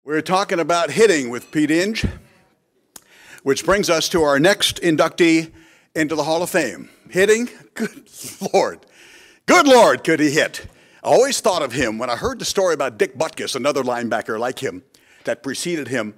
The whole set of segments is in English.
We're talking about hitting with Pete Inge, which brings us to our next inductee into the Hall of Fame. Hitting? Good Lord, could he hit. I always thought of him when I heard the story about Dick Butkus, another linebacker like him, that preceded him,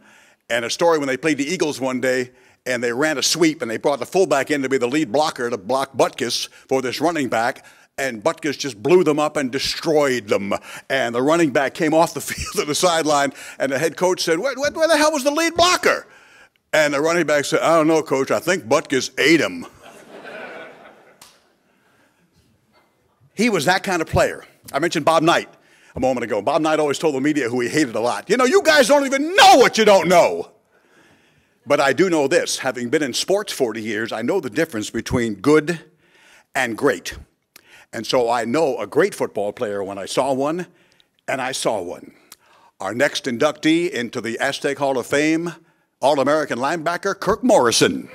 and a story when they played the Eagles one day, and they ran a sweep, and they brought the fullback in to be the lead blocker to block Butkus for this running back, and Butkus just blew them up and destroyed them. And the running back came off the field to the sideline, and the head coach said, where the hell was the lead blocker? And the running back said, I don't know, Coach, I think Butkus ate him. He was that kind of player. I mentioned Bob Knight a moment ago. Bob Knight always told the media who he hated a lot. You know, you guys don't even know what you don't know. But I do know this. Having been in sports 40 years, I know the difference between good and great. And so I know a great football player when I saw one, and I saw one. Our next inductee into the Aztec Hall of Fame, All-American linebacker Kirk Morrison.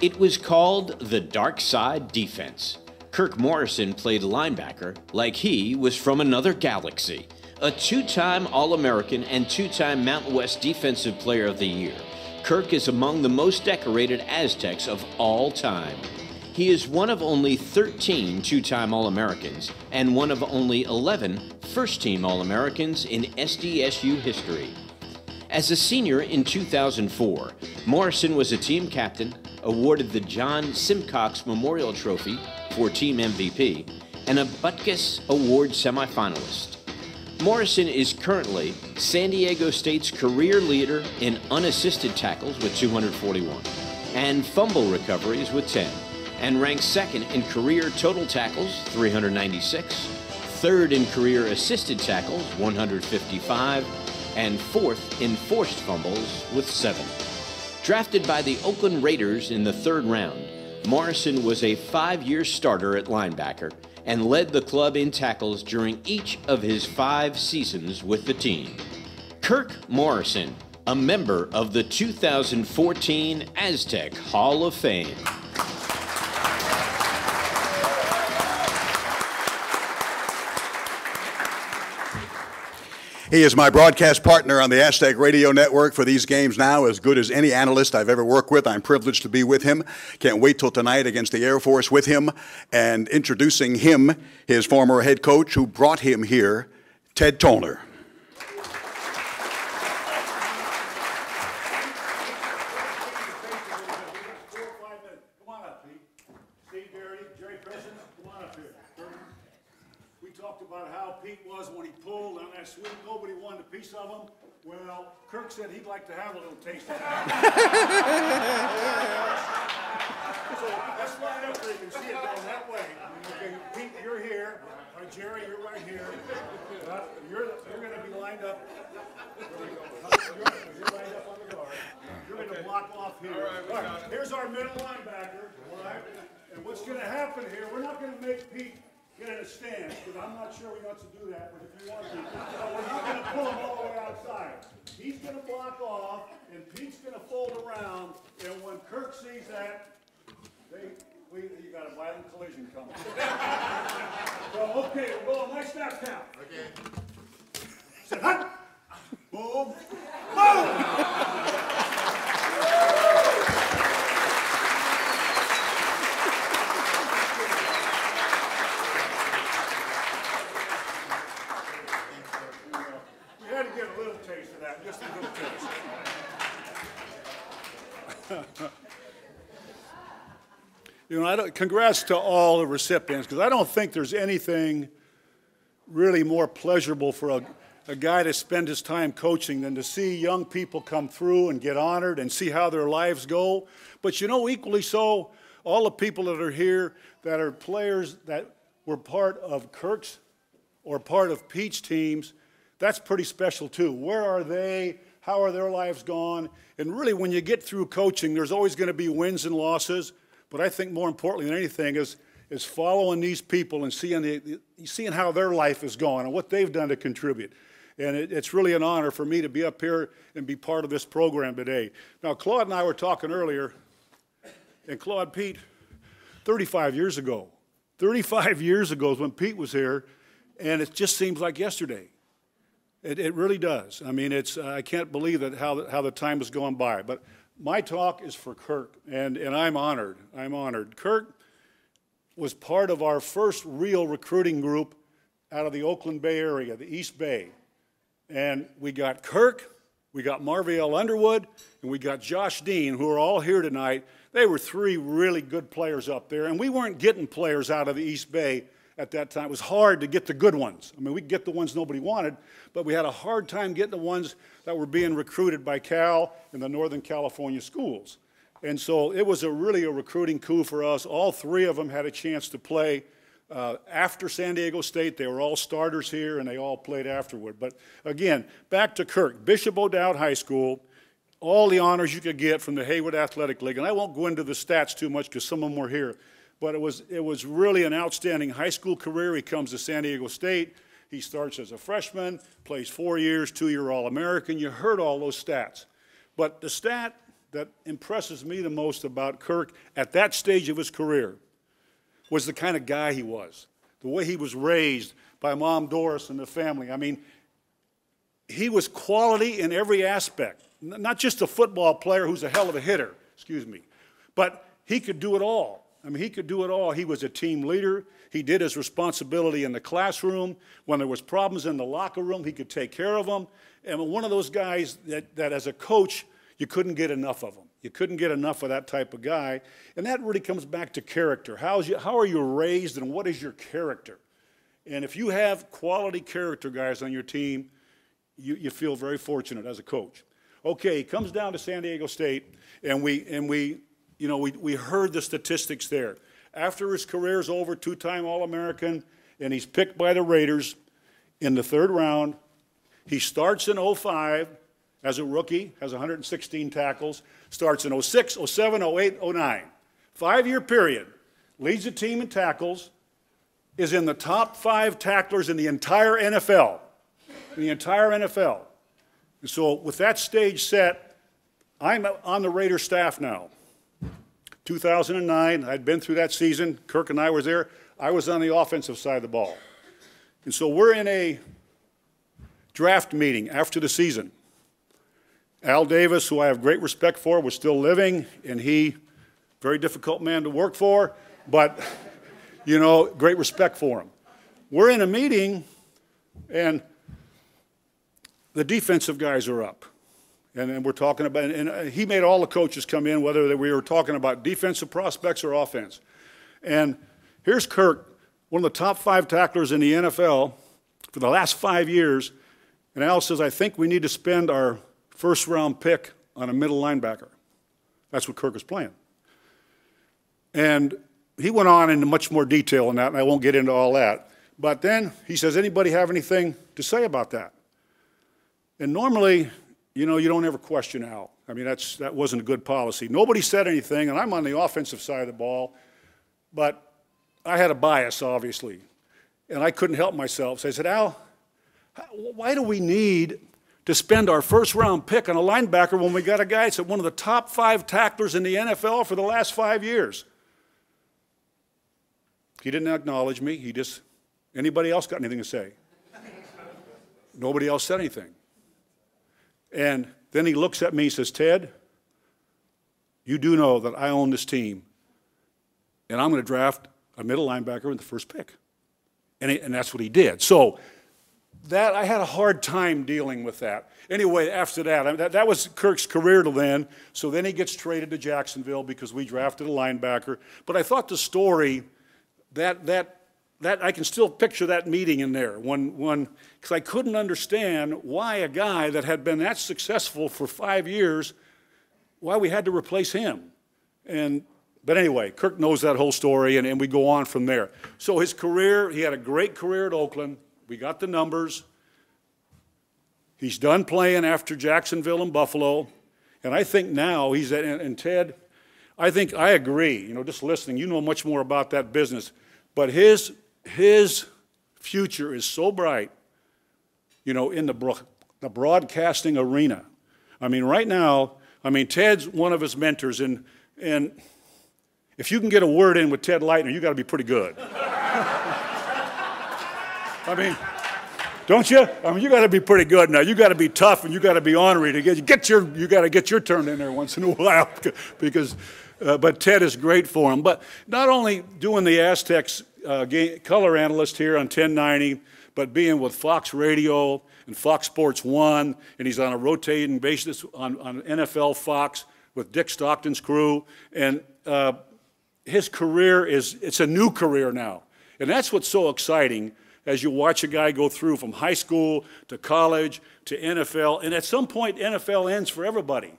It was called the Dark Side Defense. Kirk Morrison played linebacker like he was from another galaxy. A two-time All-American and two-time Mountain West Defensive Player of the Year. Kirk is among the most decorated Aztecs of all time. He is one of only 13 two-time All-Americans and one of only 11 first-team All-Americans in SDSU history. As a senior in 2004, Morrison was a team captain, awarded the John Simcox Memorial Trophy for Team MVP, and a Butkus Award semifinalist. Morrison is currently San Diego State's career leader in unassisted tackles with 241, and fumble recoveries with 10, and ranks second in career total tackles, 396, third in career assisted tackles, 155, and fourth in forced fumbles with 7. Drafted by the Oakland Raiders in the 3rd round, Morrison was a 5-year starter at linebacker and led the club in tackles during each of his 5 seasons with the team. Kirk Morrison, a member of the 2014 Aztec Hall of Fame. He is my broadcast partner on the Aztec Radio Network for these games now, as good as any analyst I've ever worked with. I'm privileged to be with him. Can't wait till tonight against the Air Force with him and introducing him, his former head coach who brought him here, Ted Tollner. Sweet, nobody wanted a piece of him. Well, Kirk said he'd like to have a little taste of that. So let's line up so you can see it going that way. Okay, Pete, you're here. Jerry, you're right here. You're going to be lined up. You're lined up on the guard. You're going to block off here. All right, here's our middle linebacker. All right, and what's going to happen here? We're not going to make Pete get in a stance, because I'm not sure he wants to do that, but if you want to, we're not going to pull him all the way outside. He's going to block off, and Pete's going to fold around, and when Kirk sees that, you got a violent collision coming. So, okay, we'll go on my snap count. Okay. Say, hut! Boom! Boom! Just a little taste. You know, congrats to all the recipients, because I don't think there's anything really more pleasurable for a guy to spend his time coaching than to see young people come through and get honored and see how their lives go. But you know, equally so, all the people that are here that are players that were part of Kirk's or part of Pete's teams, that's pretty special too. Where are they? How are their lives gone? And really, when you get through coaching, there's always going to be wins and losses. But I think more importantly than anything is following these people and seeing how their life is going and what they've done to contribute. And it's really an honor for me to be up here and be part of this program today. Now, Claude and I were talking earlier, and Claude, Pete, 35 years ago, 35 years ago is when Pete was here, and it just seems like yesterday. It really does. I mean, I can't believe that how the time has gone by. But my talk is for Kirk, and I'm honored. I'm honored. Kirk was part of our first real recruiting group out of the Oakland Bay area, the East Bay. And we got Kirk, we got Marvell Underwood, and we got Josh Dean, who are all here tonight. They were three really good players up there, and we weren't getting players out of the East Bay at that time. It was hard to get the good ones. I mean, we could get the ones nobody wanted, but we had a hard time getting the ones that were being recruited by Cal and the Northern California schools. And so it was really a recruiting coup for us. All three of them had a chance to play after San Diego State. They were all starters here, and they all played afterward. But again, back to Kirk. Bishop O'Dowd High School, all the honors you could get from the Hayward Athletic League. And I won't go into the stats too much because some of them were here. But it was really an outstanding high school career. He comes to San Diego State. He starts as a freshman, plays 4 years, 2-year All-American. You heard all those stats. But the stat that impresses me the most about Kirk at that stage of his career was the kind of guy he was, the way he was raised by Mom Doris and the family. I mean, he was quality in every aspect, not just a football player who's a hell of a hitter, but he could do it all. I mean, he could do it all. He was a team leader. He did his responsibility in the classroom. When there was problems in the locker room, he could take care of them. And one of those guys that as a coach, you couldn't get enough of him. You couldn't get enough of that type of guy. And that really comes back to character. How are you raised, and what is your character? And if you have quality character guys on your team, you feel very fortunate as a coach. Okay, he comes down to San Diego State, and we heard the statistics there. After his career's over, 2-time All-American, and he's picked by the Raiders in the 3rd round. He starts in 05 as a rookie, has 116 tackles, starts in 06, 07, 08, 09. 5-year period, leads the team in tackles, is in the top 5 tacklers in the entire NFL. And so with that stage set, I'm on the Raider staff now. 2009, I'd been through that season. Kirk and I were there. I was on the offensive side of the ball. And so we're in a draft meeting after the season. Al Davis, who I have great respect for, was still living, and very difficult man to work for, but, great respect for him. We're in a meeting, and the defensive guys are up. And we're talking about, and he made all the coaches come in, whether we were talking about defensive prospects or offense. And here's Kirk, one of the top 5 tacklers in the NFL for the last 5 years. And Al says, I think we need to spend our 1st-round pick on a middle linebacker. That's what Kirk was playing. And he went on into much more detail on that, and I won't get into all that. But then he says, anybody have anything to say about that? And normally, you don't ever question Al. I mean, that wasn't a good policy. Nobody said anything, and I'm on the offensive side of the ball, but I had a bias, obviously, and I couldn't help myself. So I said, Al, why do we need to spend our 1st-round pick on a linebacker when we got a guy that's one of the top 5 tacklers in the NFL for the last 5 years? He didn't acknowledge me. Anybody else got anything to say? Nobody else said anything. And then he looks at me and says, Ted, you do know that I own this team, and I'm going to draft a middle linebacker in the 1st pick. And that's what he did. So I had a hard time dealing with that. Anyway, after that was Kirk's career till then. So then he gets traded to Jacksonville because we drafted a linebacker. But I thought the story, that I can still picture that meeting in there because I couldn't understand why a guy that had been that successful for 5 years, why we had to replace him. But anyway, Kirk knows that whole story, and we go on from there. So his career, he had a great career at Oakland. We got the numbers. He's done playing after Jacksonville and Buffalo, and I think now and Ted, I think I agree. Just listening, you know much more about that business, but his future is so bright, in the broadcasting arena. I mean, right now, Ted's one of his mentors, and if you can get a word in with Ted Leitner, you got to be pretty good. I mean, don't you? I mean, you got to be pretty good now. You got to be tough and you got to be ornery to you got to get your turn in there once in a while because. But Ted is great for him. But not only doing the Aztecs color analyst here on 1090, but being with Fox Radio and Fox Sports 1, and he's on a rotating basis on NFL Fox with Dick Stockton's crew. And his career it's a new career now. And that's what's so exciting as you watch a guy go through from high school to college to NFL. And at some point, NFL ends for everybody.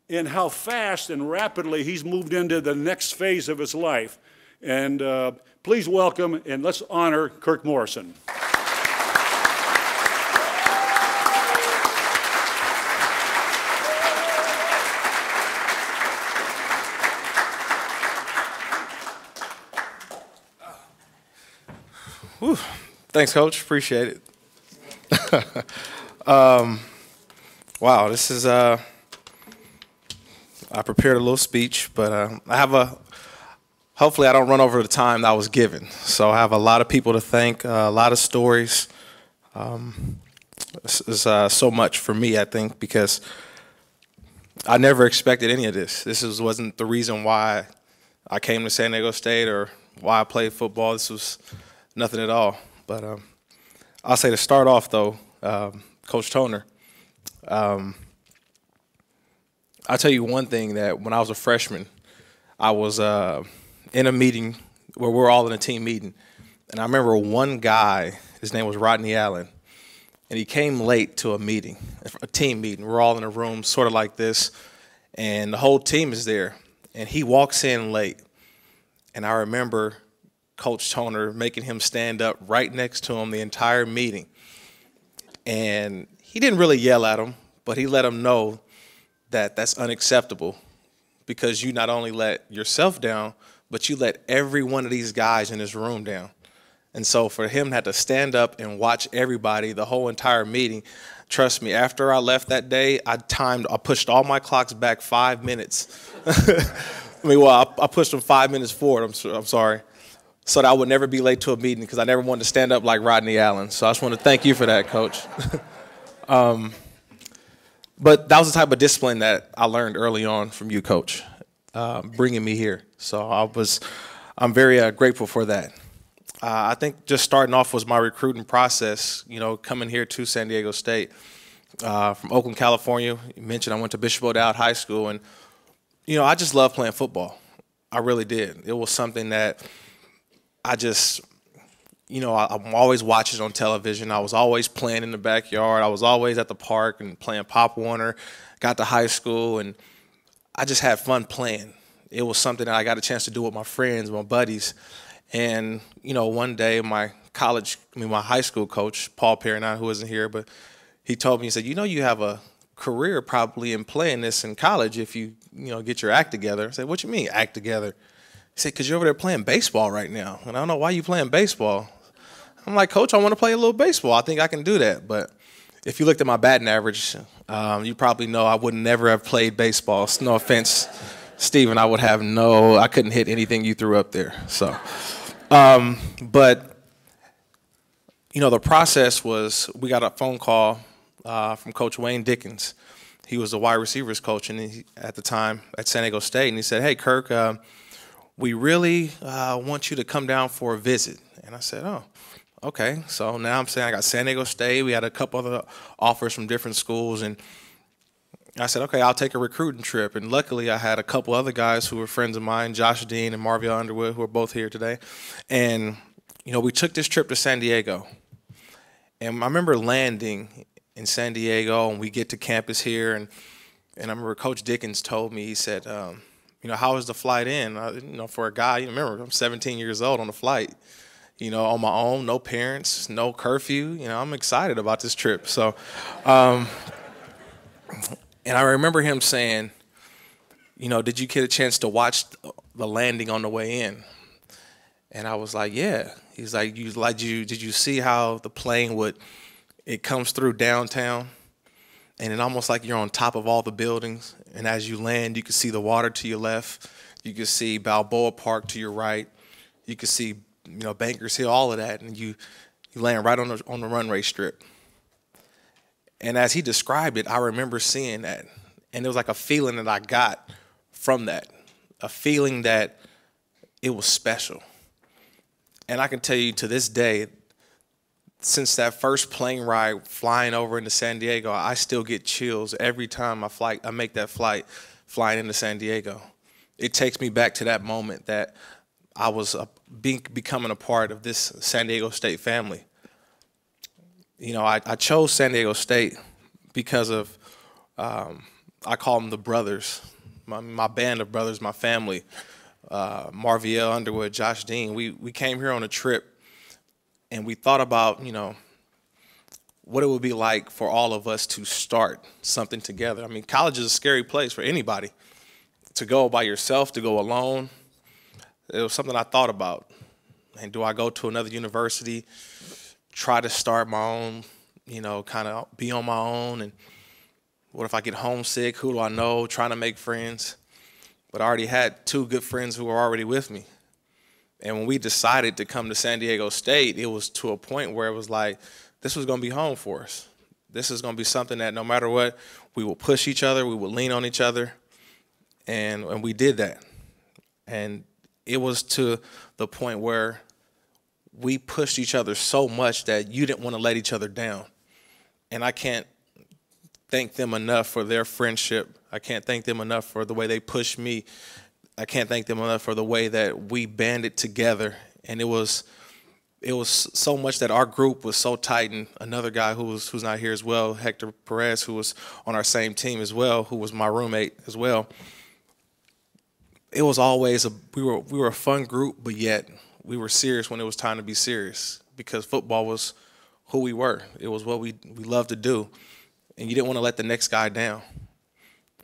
And how fast and rapidly he's moved into the next phase of his life. And please welcome and let's honor Kirk Morrison. Whew. Thanks, Coach. Appreciate it. Wow, this is I prepared a little speech, but I have hopefully I don't run over the time that I was given. So I have a lot of people to thank, a lot of stories. This is so much for me, I think, because I never expected any of this. Wasn't the reason why I came to San Diego State or why I played football. This was nothing at all. But I'll say to start off, though, Coach Toner, I'll tell you one thing, that when I was a freshman, I was in a meeting where we're all in a team meeting. And I remember one guy, his name was Rodney Allen, and he came late to a meeting, a team meeting. We're all in a room sort of like this, and the whole team is there. And he walks in late. And I remember Coach Toner making him stand up right next to him the entire meeting. And he didn't really yell at him, but he let him know that that's unacceptable, because you not only let yourself down, but you let every one of these guys in this room down. And so for him to have to stand up and watch everybody the whole entire meeting, trust me, after I left that day, I pushed all my clocks back 5 minutes. I pushed them 5 minutes forward, I'm sorry, so that I would never be late to a meeting, because I never wanted to stand up like Rodney Allen. So I just want to thank you for that, Coach. But that was the type of discipline that I learned early on from you, Coach, bringing me here. So I'm very grateful for that. I think just starting off was my recruiting process, coming here to San Diego State. From Oakland, California, you mentioned I went to Bishop O'Dowd High School, and, I just love playing football. I really did. It was something that I just, I'm always watching on television. I was always playing in the backyard. I was always at the park and playing Pop Warner. Got to high school, and I just had fun playing. It was something that I got a chance to do with my friends, my buddies. And, one day my high school coach, Paul Perry, who isn't here, but he told me, he said, you have a career probably in playing this in college if you, get your act together. I said, what you mean act together? He said, because you're over there playing baseball right now. And I don't know why you playing baseball. I'm like, Coach, I want to play a little baseball. I think I can do that. But if you looked at my batting average, you probably know I would never have played baseball. No offense, Steven, I couldn't hit anything you threw up there. So, but, the process was, we got a phone call from Coach Wayne Dickens. He was the wide receivers coach at the time at San Diego State. And he said, hey, Kirk, we really want you to come down for a visit. And I said, oh, okay. So now I'm saying I got San Diego State. We had a couple other offers from different schools. And I said, okay, I'll take a recruiting trip. And luckily I had a couple other guys who were friends of mine, Josh Dean and Marvell Underwood, who are both here today. And, we took this trip to San Diego. And I remember landing in San Diego, and we get to campus here. And I remember Coach Dickens told me, he said, how was the flight in? For a guy, remember, I'm 17 years old on the flight, on my own, no parents, no curfew. I'm excited about this trip. So, and I remember him saying, did you get a chance to watch the landing on the way in? And I was like, yeah. He's like, did you see how the plane it comes through downtown? And it almost like you're on top of all the buildings. And as you land, you can see the water to your left. You could see Balboa Park to your right. You could see, Bankers Hill, all of that, and you land right on the runway strip. And as he described it, I remember seeing that, and it was like a feeling that I got from that, a feeling that it was special. And I can tell you to this day, since that first plane ride flying over into San Diego, I still get chills every time I make that flight flying into San Diego. It takes me back to that moment that I was becoming a part of this San Diego State family. I chose San Diego State because of, I call them the brothers, my band of brothers, my family, Marviel Underwood, Josh Dean. We came here on a trip, and we thought about, what it would be like for all of us to start something together. I mean, college is a scary place for anybody. To go by yourself, to go alone, it was something I thought about. And do I go to another university, try to start my own, kind of be on my own? And what if I get homesick? Who do I know? Trying to make friends. But I already had 2 good friends who were already with me. And when we decided to come to San Diego State, it was to a point where it was like, this was going to be home for us. This is going to be something that no matter what, we will push each other, we will lean on each other. And we did that. And it was to the point where we pushed each other so much that you didn't want to let each other down. And I can't thank them enough for their friendship. I can't thank them enough for the way they pushed me. I can't thank them enough for the way that we banded together. And it was so much that our group was so tight. And another guy who's not here as well, Hector Perez, who was on our same team as well, who was my roommate as well. It was always we were a fun group, but yet we were serious when it was time to be serious, because football was who we were. It was what we loved to do, and you didn't want to let the next guy down.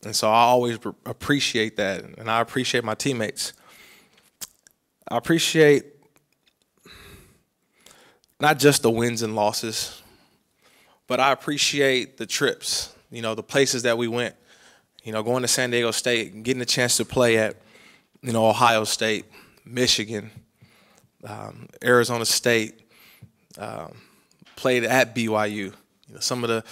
And so I always appreciate that, and I appreciate my teammates. I appreciate not just the wins and losses, but I appreciate the trips, the places that we went, going to San Diego State and getting a chance to play at, Ohio State, Michigan, Arizona State, played at BYU, some of the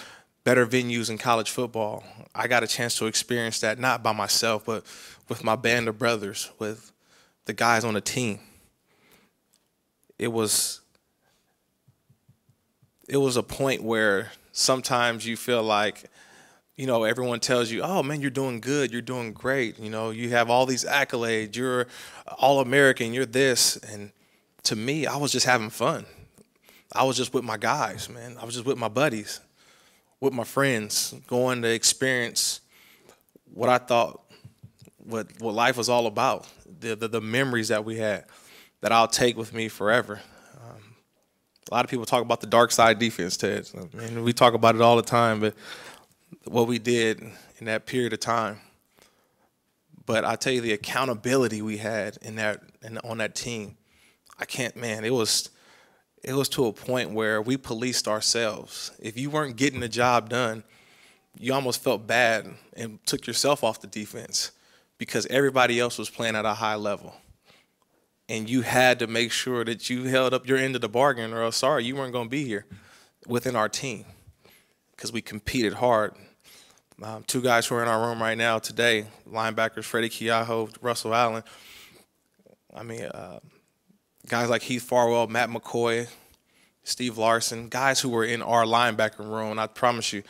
better venues in college football. I got a chance to experience that, not by myself, but with my band of brothers, with the guys on the team. It was a point where sometimes you feel like, everyone tells you, oh, man, you're doing good, you're doing great. You have all these accolades, you're All-American, you're this. And to me, I was just having fun. I was just with my guys, man. I was just with my buddies, with my friends, going to experience what I thought, what life was all about, the memories that we had that I'll take with me forever. A lot of people talk about the dark side defense, Ted. I mean, we talk about it all the time, but what we did in that period of time. But I tell you, the accountability we had on that team, it was to a point where we policed ourselves. If you weren't getting the job done, you almost felt bad and took yourself off the defense because everybody else was playing at a high level. And you had to make sure that you held up your end of the bargain, or else, sorry, you weren't going to be here within our team, because we competed hard. 2 guys who are in our room right now today, linebackers Freddie Keaho, Russell Allen. I mean, guys like Heath Farwell, Matt McCoy, Steve Larson, guys who were in our linebacker room. And I promise you,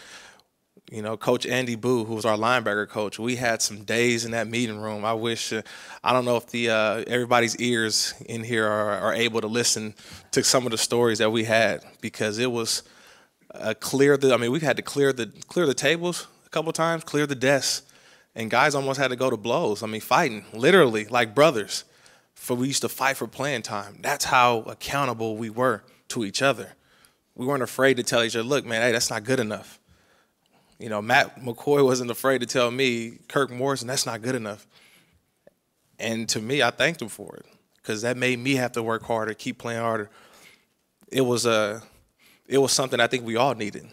Coach Andy Boo, who was our linebacker coach, we had some days in that meeting room. I wish, I don't know if everybody's ears in here are able to listen to some of the stories that we had, because it was we've had to clear the tables a couple times, clear the desks, and guys almost had to go to blows. I mean, fighting, literally, like brothers. We used to fight for playing time. That's how accountable we were to each other. We weren't afraid to tell each other, look, man, hey, that's not good enough. Matt McCoy wasn't afraid to tell me, Kirk Morrison, that's not good enough. And to me, I thanked him for it, because that made me have to work harder, keep playing harder. It was something I think we all needed.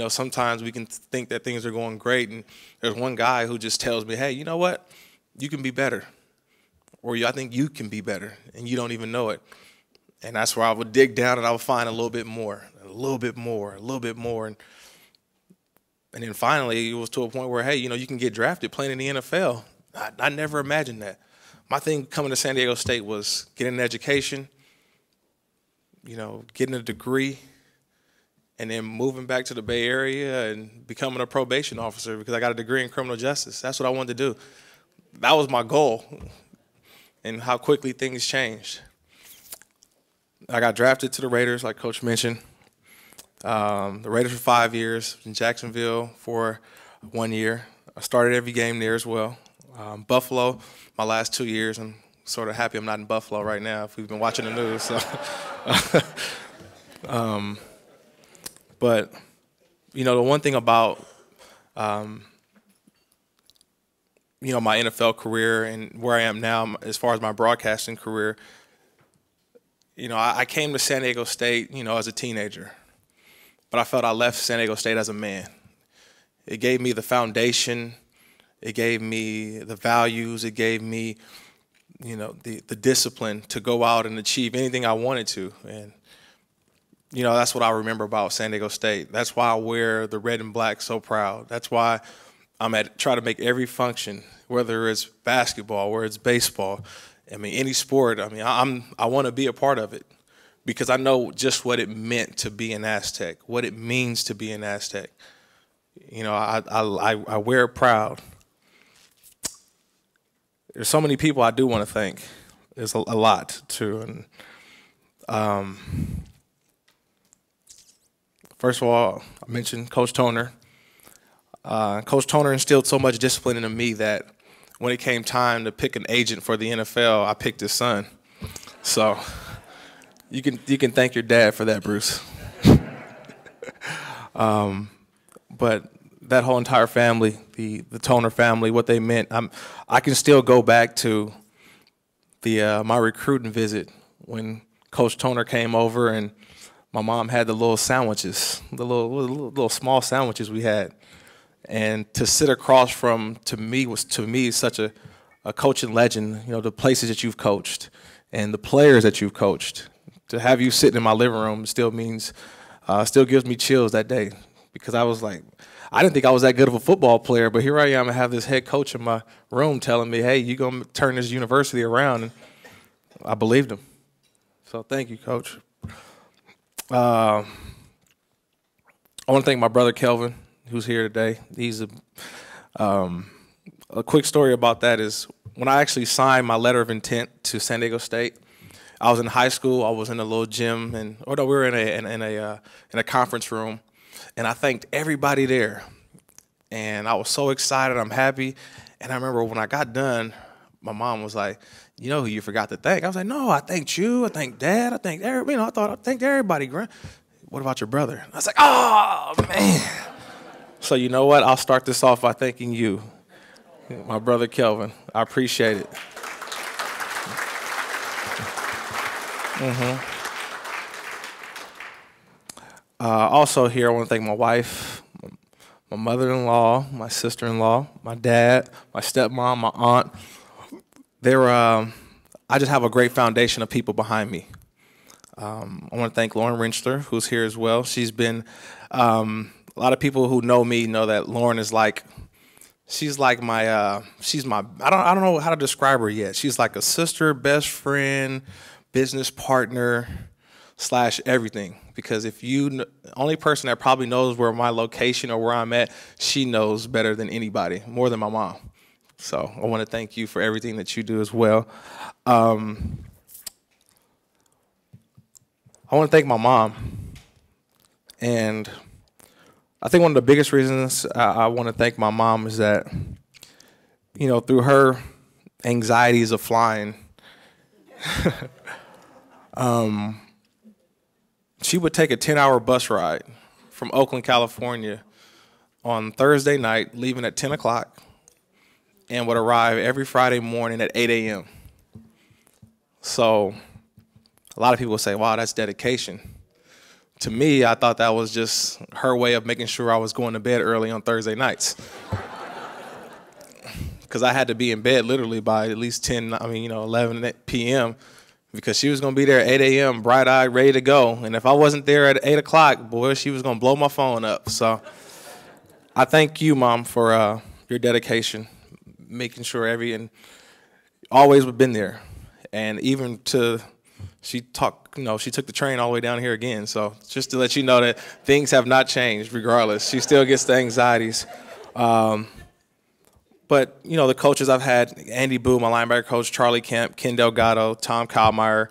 Sometimes we can think that things are going great, and there's one guy who just tells me, hey, you know what? You can be better. or I think you can be better, and you don't even know it. And that's where I would dig down and I would find a little bit more, a little bit more, a little bit more. And then finally it was to a point where, hey, you can get drafted playing in the NFL. I never imagined that. My thing coming to San Diego State was getting an education, getting a degree, and then moving back to the Bay Area and becoming a probation officer because I got a degree in criminal justice. That's what I wanted to do. That was my goal, and how quickly things changed. I got drafted to the Raiders, like Coach mentioned. The Raiders for 5 years, in Jacksonville for 1 year. I started every game there as well. Buffalo, my last 2 years. I'm sort of happy I'm not in Buffalo right now if we've been watching the news. So. But, the one thing about, my NFL career and where I am now as far as my broadcasting career, I came to San Diego State, as a teenager. But I felt I left San Diego State as a man. It gave me the foundation. It gave me the values. It gave me, the discipline to go out and achieve anything I wanted to. And, that's what I remember about San Diego State. That's why I wear the red and black so proud. That's why try to make every function, whether it's basketball, whether it's baseball, any sport. I want to be a part of it because I know just what it meant to be an Aztec, what it means to be an Aztec. I wear it proud. There's so many people I do want to thank. There's a lot too. And first of all, I mentioned Coach Toner. Coach Toner instilled so much discipline into me that when it came time to pick an agent for the NFL, I picked his son. So you can thank your dad for that, Bruce. But that whole entire family, the Toner family, what they meant, I can still go back to my recruiting visit when Coach Toner came over and my mom had the little sandwiches, the little small sandwiches we had. And to sit across from, to me, such a coaching legend, the places that you've coached and the players that you've coached. To have you sitting in my living room still gives me chills that day because I was like, I didn't think I was that good of a football player, but here I am, I have this head coach in my room telling me, hey, you're going to turn this university around, and I believed him. So thank you, Coach. I want to thank my brother Kelvin, who's here today. He's a quick story about that is when I actually signed my letter of intent to San Diego State, I was in high school. I was in a little gym, we were in a conference room, and I thanked everybody there. And I was so excited. I'm happy. And I remember when I got done, my mom was like, "You know who you forgot to thank?" I was like, "No, I thanked you. I thanked Dad. I thanked everybody. I thought I thanked everybody, Grant. What about your brother?" I was like, "Oh man." So you know what? I'll start this off by thanking you, my brother Kelvin. I appreciate it. Also here, I want to thank my wife, my mother-in-law, my sister-in-law, my dad, my stepmom, my aunt. I just have a great foundation of people behind me. I want to thank Lauren Rinchler, who's here as well. She's been, a lot of people who know me know that Lauren is she's like my, I don't know how to describe her yet. She's like a sister, best friend, business partner, / everything. Because only person that probably knows where my location or where I'm at, she knows better than anybody, more than my mom. So I want to thank you for everything that you do as well. I want to thank my mom. And I think one of the biggest reasons I want to thank my mom is that, through her anxieties of flying, she would take a 10-hour bus ride from Oakland, California on Thursday night, leaving at 10 o'clock, and would arrive every Friday morning at 8 a.m. So a lot of people say, wow, that's dedication. To me, I thought that was just her way of making sure I was going to bed early on Thursday nights. because I had to be in bed literally by at least 11 p.m. because she was going to be there at 8 a.m., bright-eyed, ready to go. And if I wasn't there at 8 o'clock, boy, she was going to blow my phone up. So I thank you, Mom, for your dedication, making sure and always been there. And even she took the train all the way down here again. So just to let you know that things have not changed regardless. She still gets the anxieties. But, the coaches I've had, Andy Boo, my linebacker coach, Charlie Kemp, Ken Delgado, Tom Kallmeyer.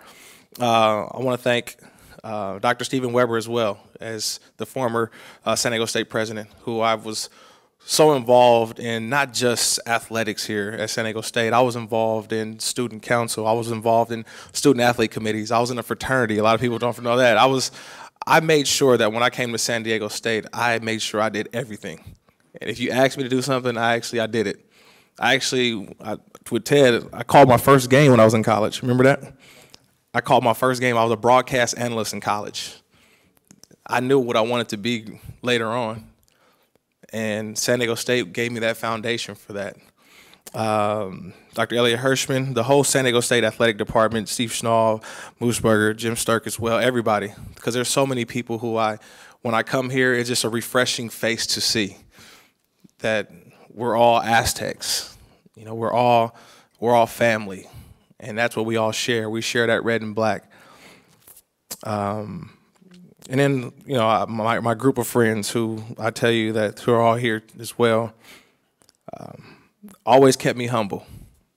I want to thank Dr. Stephen Weber as well as the former San Diego State president, who I was so involved in not just athletics here at San Diego State. I was involved in student council. I was involved in student athlete committees. I was in a fraternity. A lot of people don't know that. I made sure that when I came to San Diego State, I made sure I did everything. And if you asked me to do something, I did it. With Ted, I called my first game when I was in college. Remember that? I called my first game. I was a broadcast analyst in college. I knew what I wanted to be later on. And San Diego State gave me that foundation for that. Dr. Elliot Hirschman, the whole San Diego State athletic department, Steve Schnall, Mooseberger, Jim Sturk as well, everybody. Because there's so many people who when I come here, it's just a refreshing face to see that we're all Aztecs. We're all family. And that's what we all share. We share that red and black. And then, my group of friends who I tell you who are all here as well, always kept me humble.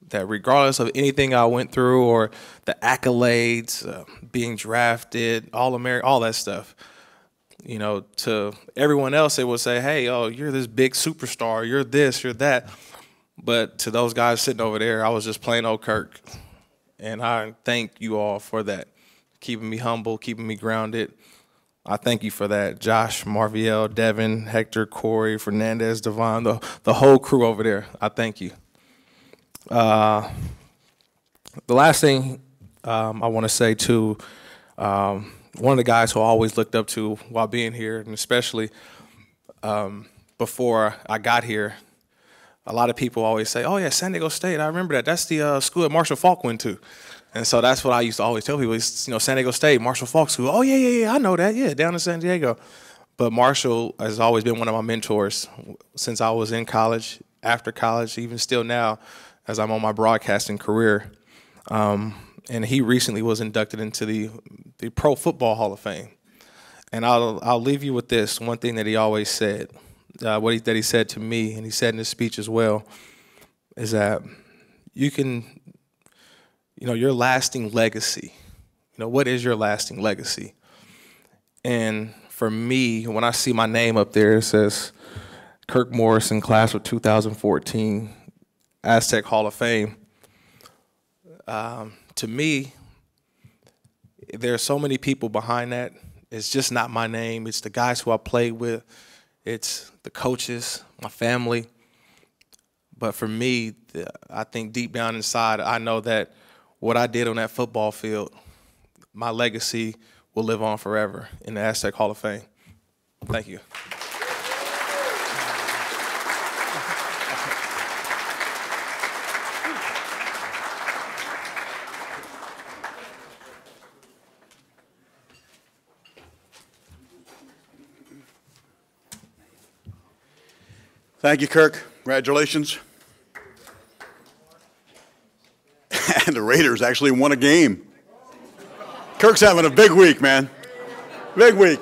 That regardless of anything I went through or the accolades, being drafted, All-American, all that stuff, to everyone else, they would say, hey, you're this big superstar, you're this, you're that. But to those guys sitting over there, I was just plain old Kirk. And I thank you all for that, keeping me humble, keeping me grounded. I thank you for that. Josh, Marviel, Devin, Hector, Corey, Fernandez, Devon, the whole crew over there. I thank you. The last thing I want to say, too, one of the guys who I always looked up to while being here, and especially before I got here, a lot of people always say, oh, yeah, San Diego State, I remember that. That's the school that Marshall Faulk went to. And so that's what I used to always tell people, San Diego State, Marshall Faulk School. Oh, yeah, I know that, yeah, down in San Diego. But Marshall has always been one of my mentors since I was in college, after college, even still now as I'm on my broadcasting career. And he recently was inducted into the Pro Football Hall of Fame. And I'll leave you with this, one thing that he always said, that he said to me, and he said in his speech as well, is that you can, your lasting legacy. What is your lasting legacy? And for me, when I see my name up there, it says Kirk Morrison, class of 2014, Aztec Hall of Fame. To me, there are so many people behind that. It's just not my name. It's the guys who I played with. It's the coaches, my family. But for me, I think deep down inside, I know that what I did on that football field, my legacy will live on forever in the Aztec Hall of Fame. Thank you. Thank you, Kirk. Congratulations. And the Raiders actually won a game. Kirk's having a big week, man. Big week.